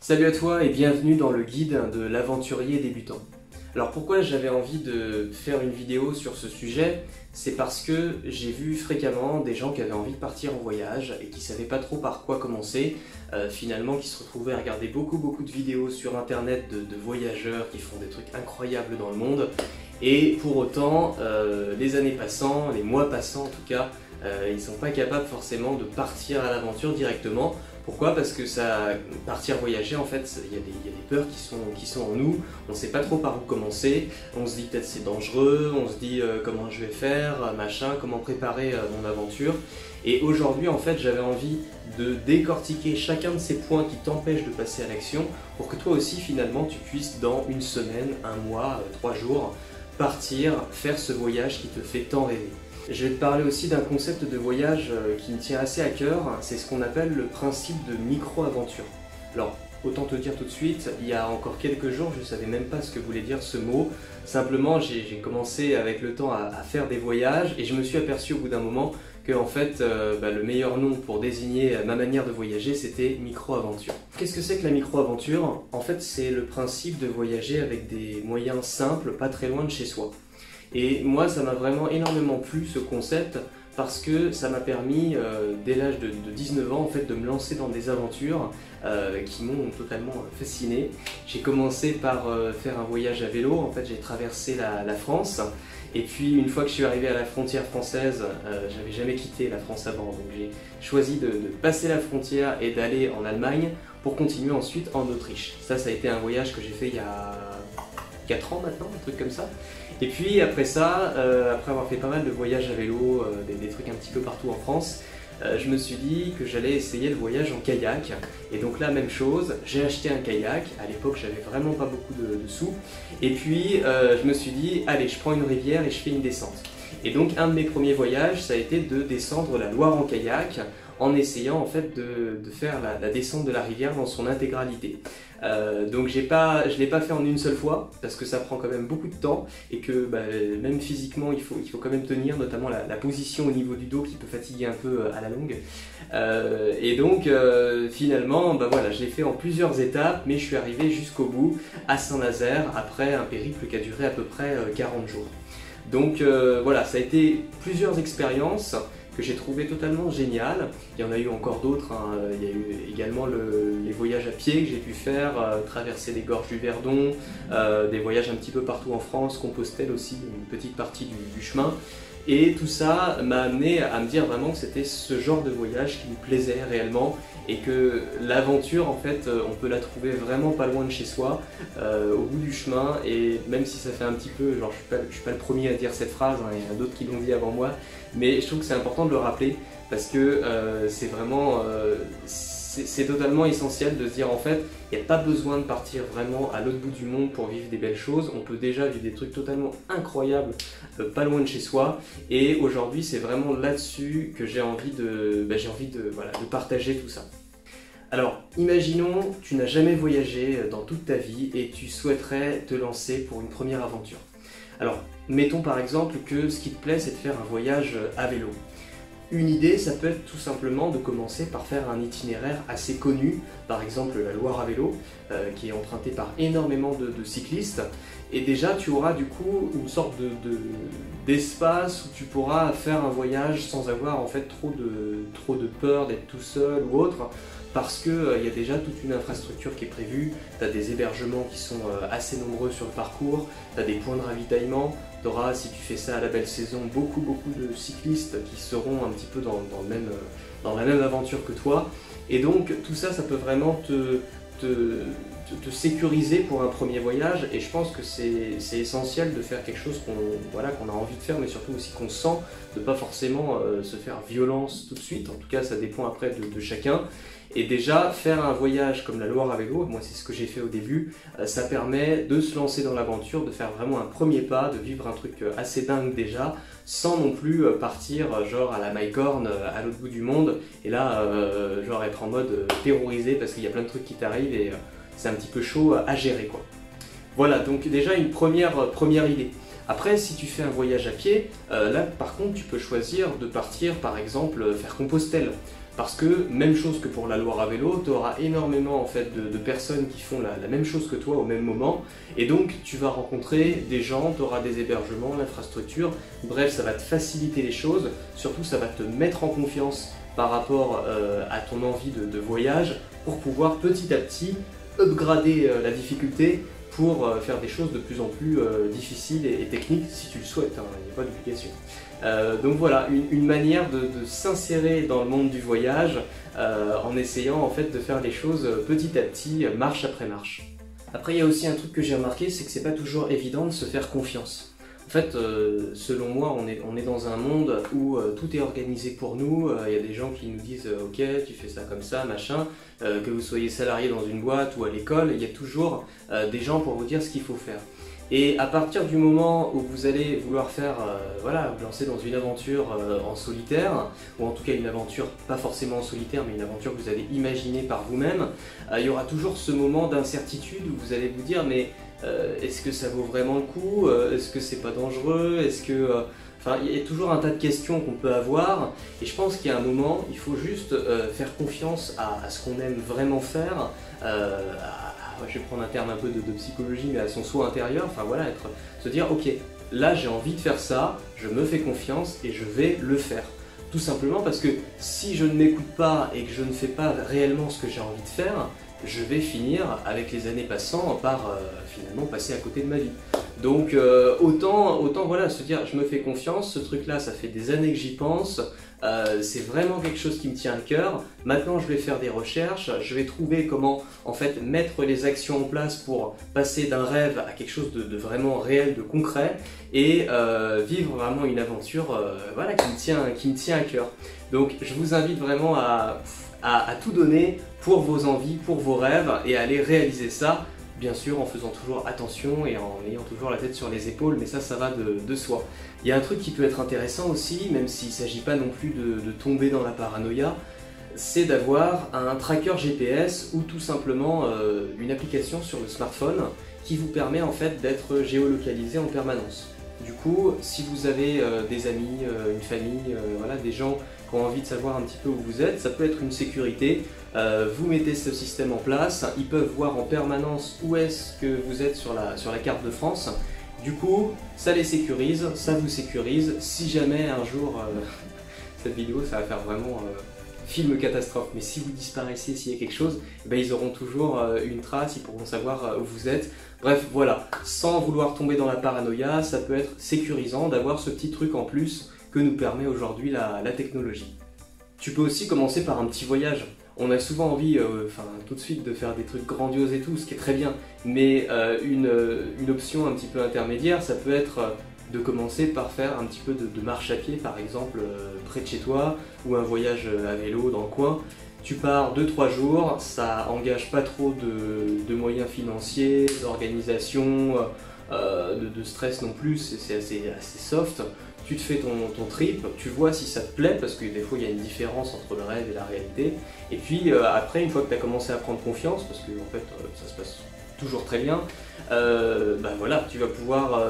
Salut à toi et bienvenue dans le guide de l'aventurier débutant. Alors pourquoi j'avais envie de faire une vidéo sur ce sujet? C'est parce que j'ai vu fréquemment des gens qui avaient envie de partir en voyage et qui ne savaient pas trop par quoi commencer, finalement qui se retrouvaient à regarder beaucoup de vidéos sur internet de voyageurs qui font des trucs incroyables dans le monde, et pour autant, les années passant, les mois passant en tout cas, ils ne sont pas capables forcément de partir à l'aventure directement. Pourquoi? Parce que partir voyager, en fait, il y a des peurs qui sont en nous, on ne sait pas trop par où commencer, on se dit peut-être c'est dangereux, on se dit comment je vais faire, machin, comment préparer mon aventure. Et aujourd'hui, en fait, j'avais envie de décortiquer chacun de ces points qui t'empêchent de passer à l'action pour que toi aussi, finalement, tu puisses, dans une semaine, un mois, 3 jours, partir, faire ce voyage qui te fait tant rêver. Je vais te parler aussi d'un concept de voyage qui me tient assez à cœur, c'est ce qu'on appelle le principe de micro-aventure. Alors, autant te dire tout de suite, il y a encore quelques jours, je ne savais même pas ce que voulait dire ce mot. Simplement, j'ai commencé avec le temps à faire des voyages et je me suis aperçu au bout d'un moment que en fait, le meilleur nom pour désigner ma manière de voyager, c'était micro-aventure. Qu'est-ce que c'est que la micro-aventure? En fait, c'est le principe de voyager avec des moyens simples, pas très loin de chez soi. Et moi, ça m'a vraiment énormément plu ce concept parce que ça m'a permis, dès l'âge de 19 ans, en fait, de me lancer dans des aventures qui m'ont totalement fasciné. J'ai commencé par faire un voyage à vélo, en fait, j'ai traversé la France. Et puis, une fois que je suis arrivé à la frontière française, j'avais jamais quitté la France avant, donc j'ai choisi de passer la frontière et d'aller en Allemagne pour continuer ensuite en Autriche. Ça a été un voyage que j'ai fait il y a 4 ans maintenant, un truc comme ça. Et puis après ça, après avoir fait pas mal de voyages à vélo, des trucs un petit peu partout en France, je me suis dit que j'allais essayer le voyage en kayak. Et donc là, même chose, j'ai acheté un kayak. À l'époque, j'avais vraiment pas beaucoup de sous. Et puis, je me suis dit, allez, je prends une rivière et je fais une descente. Et donc, un de mes premiers voyages, ça a été de descendre la Loire en kayak, en essayant en fait de faire la descente de la rivière dans son intégralité. Donc je ne l'ai pas fait en une seule fois parce que ça prend quand même beaucoup de temps et que même physiquement il faut quand même tenir, notamment la position au niveau du dos qui peut fatiguer un peu à la longue. Et donc finalement voilà, je l'ai fait en plusieurs étapes, mais je suis arrivé jusqu'au bout à Saint-Nazaire après un périple qui a duré à peu près 40 jours. Donc voilà, ça a été plusieurs expériences que j'ai trouvé totalement génial. Il y en a eu encore d'autres, hein. Il y a eu également les voyages à pied que j'ai pu faire, traverser les gorges du Verdon, des voyages un petit peu partout en France, Compostelle aussi, une petite partie du chemin. Et tout ça m'a amené à me dire vraiment que c'était ce genre de voyage qui me plaisait réellement et que l'aventure, en fait, on peut la trouver vraiment pas loin de chez soi, au bout du chemin. Et même si ça fait un petit peu, genre je suis pas le premier à dire cette phrase, hein, il y en a d'autres qui l'ont dit avant moi, mais je trouve que c'est important de le rappeler parce que c'est vraiment... c'est totalement essentiel de se dire en fait, il n'y a pas besoin de partir vraiment à l'autre bout du monde pour vivre des belles choses, on peut déjà vivre des trucs totalement incroyables pas loin de chez soi, et aujourd'hui c'est vraiment là-dessus que j'ai envie de partager tout ça. Alors, imaginons, tu n'as jamais voyagé dans toute ta vie et tu souhaiterais te lancer pour une première aventure. Alors, mettons par exemple que ce qui te plaît c'est de faire un voyage à vélo. Une idée, ça peut être tout simplement de commencer par faire un itinéraire assez connu, par exemple la Loire à vélo, qui est empruntée par énormément de cyclistes. Et déjà, tu auras du coup une sorte d'espace où tu pourras faire un voyage sans avoir en fait trop de peur d'être tout seul ou autre, parce qu'il y a déjà toute une infrastructure qui est prévue, tu as des hébergements qui sont assez nombreux sur le parcours, tu as des points de ravitaillement, tu auras, si tu fais ça à la belle saison, beaucoup de cyclistes qui seront un petit peu dans la même aventure que toi. Et donc tout ça, ça peut vraiment te sécuriser pour un premier voyage, et je pense que c'est essentiel de faire quelque chose qu'on a envie de faire, mais surtout aussi qu'on sent, de pas forcément se faire violence tout de suite. En tout cas, ça dépend après de chacun. Et déjà, faire un voyage comme la Loire à vélo, moi c'est ce que j'ai fait au début, ça permet de se lancer dans l'aventure, de faire vraiment un premier pas, de vivre un truc assez dingue déjà, sans non plus partir genre à la Maicorne, à l'autre bout du monde, et là, genre être en mode terrorisé parce qu'il y a plein de trucs qui t'arrivent et c'est un petit peu chaud à gérer, quoi. Voilà, donc déjà une première idée. Après, si tu fais un voyage à pied, là par contre tu peux choisir de partir par exemple faire Compostelle. Parce que, même chose que pour la Loire à vélo, tu auras énormément en fait, de personnes qui font la même chose que toi au même moment, et donc tu vas rencontrer des gens, tu auras des hébergements, l'infrastructure, bref, ça va te faciliter les choses, surtout ça va te mettre en confiance par rapport à ton envie de voyage, pour pouvoir petit à petit upgrader la difficulté pour faire des choses de plus en plus difficiles et techniques, si tu le souhaites, hein, il n'y a pas d'obligation. Donc voilà, une manière de s'insérer dans le monde du voyage en essayant en fait de faire les choses petit à petit, marche après marche. Après, il y a aussi un truc que j'ai remarqué, c'est que c'est pas toujours évident de se faire confiance. En fait, selon moi, on est dans un monde où tout est organisé pour nous. Il y a des gens qui nous disent « Ok, tu fais ça comme ça, machin ». Que vous soyez salarié dans une boîte ou à l'école, il y a toujours des gens pour vous dire ce qu'il faut faire. Et à partir du moment où vous allez vouloir faire, voilà, vous lancer dans une aventure en solitaire, ou en tout cas une aventure pas forcément en solitaire, mais une aventure que vous allez imaginer par vous-même, il y aura toujours ce moment d'incertitude où vous allez vous dire mais est-ce que ça vaut vraiment le coup? Est-ce que c'est pas dangereux? Est-ce que... Enfin, il y a toujours un tas de questions qu'on peut avoir, et je pense qu'il y a un moment, il faut juste faire confiance à ce qu'on aime vraiment faire, je vais prendre un terme un peu de psychologie, mais à son soi intérieur, enfin voilà, se dire ok, là j'ai envie de faire ça, je me fais confiance et je vais le faire. Tout simplement parce que si je ne m'écoute pas et que je ne fais pas réellement ce que j'ai envie de faire, je vais finir, avec les années passant, par finalement passer à côté de ma vie. Donc autant voilà, se dire je me fais confiance, ce truc là ça fait des années que j'y pense, c'est vraiment quelque chose qui me tient à cœur. Maintenant je vais faire des recherches, je vais trouver comment en fait mettre les actions en place pour passer d'un rêve à quelque chose de vraiment réel, de concret, et vivre vraiment une aventure voilà, qui me tient à cœur. Donc je vous invite vraiment à tout donner pour vos envies, pour vos rêves, et à aller réaliser ça, bien sûr en faisant toujours attention et en ayant toujours la tête sur les épaules, mais ça va de soi. Il y a un truc qui peut être intéressant aussi, même s'il ne s'agit pas non plus de tomber dans la paranoïa, c'est d'avoir un tracker GPS ou tout simplement une application sur le smartphone qui vous permet en fait d'être géolocalisé en permanence. Du coup, si vous avez des amis, une famille, voilà, des gens qui ont envie de savoir un petit peu où vous êtes, ça peut être une sécurité. Vous mettez ce système en place, ils peuvent voir en permanence où est-ce que vous êtes sur la carte de France. Du coup, ça les sécurise, ça vous sécurise. Si jamais un jour, cette vidéo, ça va faire vraiment film catastrophe, mais si vous disparaissez, s'il y a quelque chose, eh ben, ils auront toujours une trace, ils pourront savoir où vous êtes. Bref, voilà, sans vouloir tomber dans la paranoïa, ça peut être sécurisant d'avoir ce petit truc en plus que nous permet aujourd'hui la technologie. Tu peux aussi commencer par un petit voyage. On a souvent envie, tout de suite, de faire des trucs grandioses et tout, ce qui est très bien, mais une option un petit peu intermédiaire, ça peut être de commencer par faire un petit peu de marche à pied, par exemple, près de chez toi, ou un voyage à vélo dans le coin. Tu pars 2-3 jours, ça engage pas trop de moyens financiers, d'organisation, de stress non plus, c'est assez soft. Tu te fais ton trip, tu vois si ça te plaît, parce que des fois il y a une différence entre le rêve et la réalité. Et puis après, une fois que tu as commencé à prendre confiance, parce que en fait ça se passe toujours très bien, voilà, tu vas pouvoir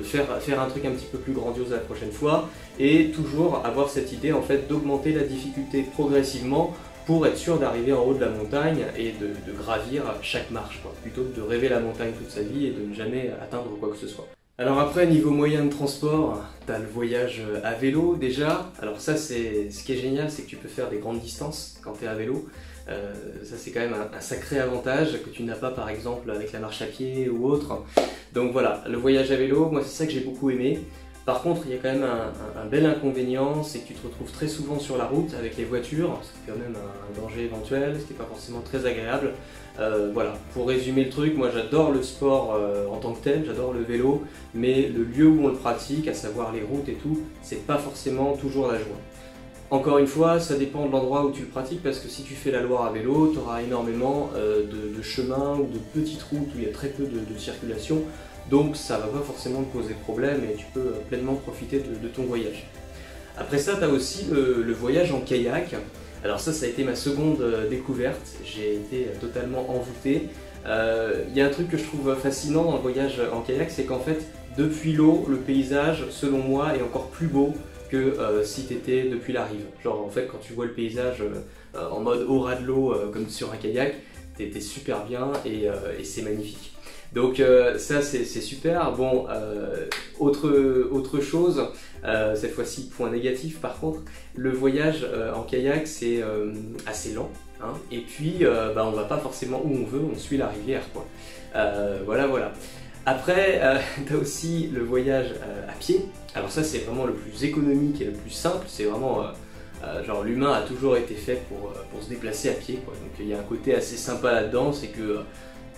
faire un truc un petit peu plus grandiose la prochaine fois, et toujours avoir cette idée en fait d'augmenter la difficulté progressivement pour être sûr d'arriver en haut de la montagne et de gravir chaque marche, quoi, plutôt que de rêver la montagne toute sa vie et de ne jamais atteindre quoi que ce soit. Alors après, niveau moyen de transport, t'as le voyage à vélo déjà. Alors ça, ce qui est génial, c'est que tu peux faire des grandes distances quand t'es à vélo. Ça c'est quand même un sacré avantage que tu n'as pas par exemple avec la marche à pied ou autre. Donc voilà, le voyage à vélo, moi c'est ça que j'ai beaucoup aimé. Par contre, il y a quand même un bel inconvénient, c'est que tu te retrouves très souvent sur la route avec les voitures, c'est quand même un danger éventuel, ce qui n'est pas forcément très agréable. Voilà, pour résumer le truc, moi j'adore le sport en tant que tel, j'adore le vélo, mais le lieu où on le pratique, à savoir les routes et tout, c'est pas forcément toujours la joie. Encore une fois, ça dépend de l'endroit où tu le pratiques, parce que si tu fais la Loire à vélo, tu auras énormément de chemins ou de petites routes où il y a très peu de circulation, donc ça va pas forcément te poser problème et tu peux pleinement profiter de ton voyage. Après ça, tu as aussi le voyage en kayak. Alors ça a été ma seconde découverte, j'ai été totalement envoûté. Il y a un truc que je trouve fascinant dans le voyage en kayak, c'est qu'en fait, depuis l'eau, le paysage, selon moi, est encore plus beau que si t'étais depuis la rive. Genre en fait quand tu vois le paysage en mode au ras de l'eau comme sur un kayak, t'es super bien et c'est magnifique. Donc ça c'est super. Bon, autre chose, cette fois-ci point négatif par contre, le voyage en kayak c'est assez lent, hein, et puis on va pas forcément où on veut, on suit la rivière quoi. Voilà. Après, tu as aussi le voyage à pied. Alors ça c'est vraiment le plus économique et le plus simple, c'est vraiment genre l'humain a toujours été fait pour se déplacer à pied quoi. Donc il y a un côté assez sympa là-dedans, c'est que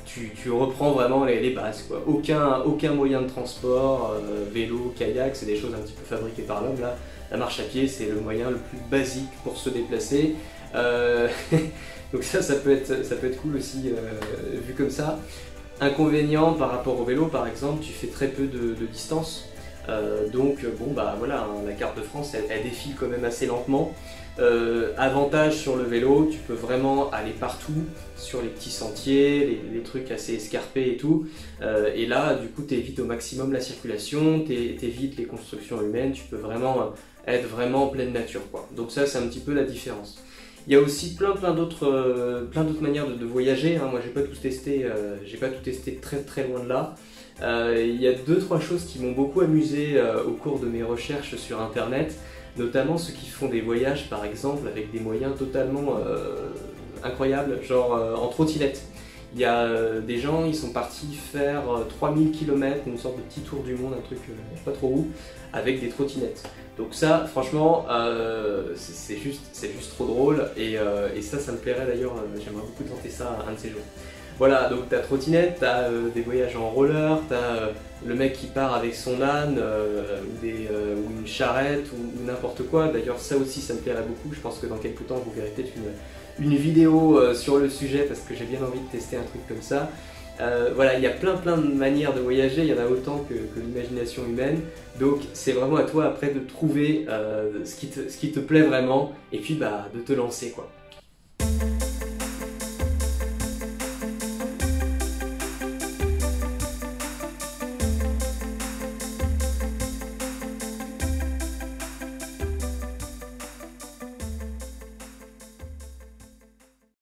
tu reprends vraiment les bases quoi. Aucun moyen de transport, vélo, kayak, c'est des choses un petit peu fabriquées par l'homme là. La marche à pied c'est le moyen le plus basique pour se déplacer. Donc ça peut être cool aussi vu comme ça. Inconvénient par rapport au vélo par exemple, tu fais très peu de distance. Donc bon bah voilà, hein, la carte de France elle défile quand même assez lentement. Avantage sur le vélo, tu peux vraiment aller partout sur les petits sentiers, les trucs assez escarpés et tout. Et là du coup t'évites au maximum la circulation, t'évites les constructions humaines, tu peux vraiment être vraiment en pleine nature quoi. Donc ça c'est un petit peu la différence. Il y a aussi plein d'autres manières de voyager, hein. Moi j'ai pas tout testé très loin de là. Il y a 2-3 choses qui m'ont beaucoup amusé au cours de mes recherches sur internet, notamment ceux qui font des voyages par exemple avec des moyens totalement incroyables, genre en trottinette. Il y a des gens, ils sont partis faire 3000 km, une sorte de petit tour du monde, un truc pas trop où, avec des trottinettes. Donc ça, franchement, c'est juste trop drôle et ça me plairait d'ailleurs, j'aimerais beaucoup tenter ça un de ces jours. Voilà, donc t'as trottinette, t'as des voyages en roller, t'as le mec qui part avec son âne ou une charrette ou n'importe quoi. D'ailleurs ça aussi ça me plairait beaucoup, je pense que dans quelques temps vous verrez peut-être une vidéo sur le sujet parce que j'ai bien envie de tester un truc comme ça. Voilà, il y a plein de manières de voyager, il y en a autant que l'imagination humaine, donc c'est vraiment à toi après de trouver ce qui te plaît vraiment et puis de te lancer quoi.